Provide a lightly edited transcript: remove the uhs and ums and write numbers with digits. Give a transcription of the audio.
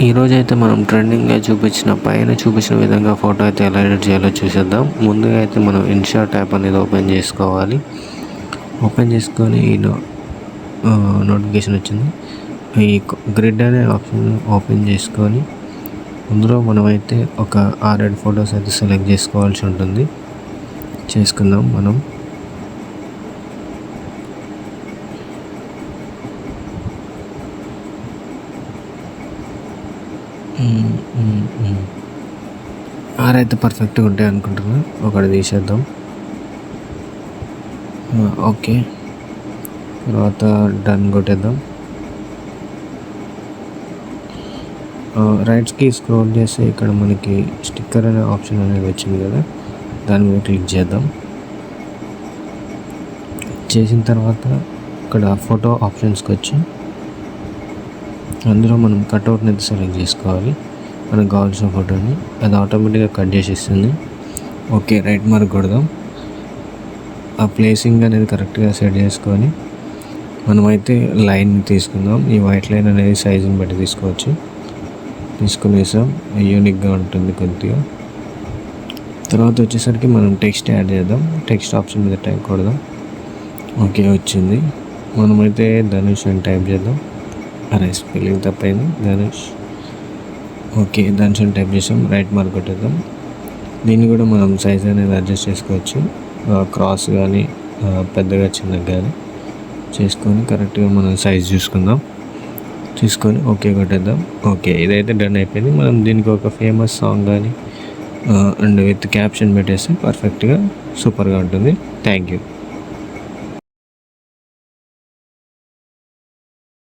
ఈరోజైతే మనం ట్రెండింగ్గా పైన చూపించిన విధంగా ఫోటో అయితే ఎలా ఎడిట్ చేయాలో చూసేద్దాం. ముందుగా అయితే మనం ఇన్షాట్ యాప్ అనేది ఓపెన్ చేసుకోవాలి. ఓపెన్ చేసుకొని ఈ నోటిఫికేషన్ వచ్చింది. ఈ గ్రిడ్ అనే ఆప్షన్ ఓపెన్ చేసుకొని అందులో మనమైతే ఒక 6-7 ఫొటోస్ అయితే సెలెక్ట్ చేసుకోవాల్సి ఉంటుంది. చేసుకుందాం మనం. ఆరైతే పర్ఫెక్ట్గా ఉంటాయి అనుకుంటున్నా. ఒకటి తీసేద్దాం. ఓకే, తర్వాత డన్ కొట్టేద్దాం. రైట్స్కి స్క్రోల్ చేస్తే ఇక్కడ మనకి స్టిక్కర్ అనే ఆప్షన్ అనేది వచ్చింది కదా, దాని మీద క్లిక్ చేద్దాం. చేసిన తర్వాత ఇక్కడ ఫోటో ఆప్షన్స్కి వచ్చి అందులో మనం కట్అవుట్ని అయితే సెలెక్ట్ చేసుకోవాలి. మనకు కావాల్సిన ఫోటోని అది ఆటోమేటిక్గా కట్ చేసి ఇస్తుంది. ఓకే, రైట్ మార్క్ కొడదాం. ఆ ప్లేసింగ్ అనేది కరెక్ట్గా సెట్ చేసుకొని మనమైతే లైన్ తీసుకుందాం. ఈ వైట్ లైన్ అనేది సైజుని బట్టి తీసుకోవచ్చు. తీసుకునేసాం, యూనిక్గా ఉంటుంది కొద్దిగా. తర్వాత వచ్చేసరికి మనం టెక్స్ట్ యాడ్ చేద్దాం. టెక్స్ట్ ఆప్షన్ మీద టైప్ కొడదాం. ఓకే, వచ్చింది. మనమైతే ధనుష్ అని టైప్ చేద్దాం. అరే, స్పెల్లింగ్ తప్పైంది, ధనుష్. ఓకే, ధనుష్ అని టైప్ చేసాం. రైట్ మార్క్ కొట్టేద్దాం. దీన్ని కూడా మనం సైజ్ అనేది అడ్జస్ట్ చేసుకోవచ్చు. క్రాస్ కానీ పెద్దగా చిన్నగా కానీ చేసుకొని కరెక్ట్గా మనం సైజ్ చూసుకుందాం. తీసుకొని ఓకే కొట్టేద్దాం. ఓకే, ఇదైతే డన్ అయిపోయింది. మనం దీనికి ఒక ఫేమస్ సాంగ్ కానీ అండ్ విత్ క్యాప్షన్ పెట్టేస్తే పర్ఫెక్ట్గా సూపర్గా ఉంటుంది. Thank you.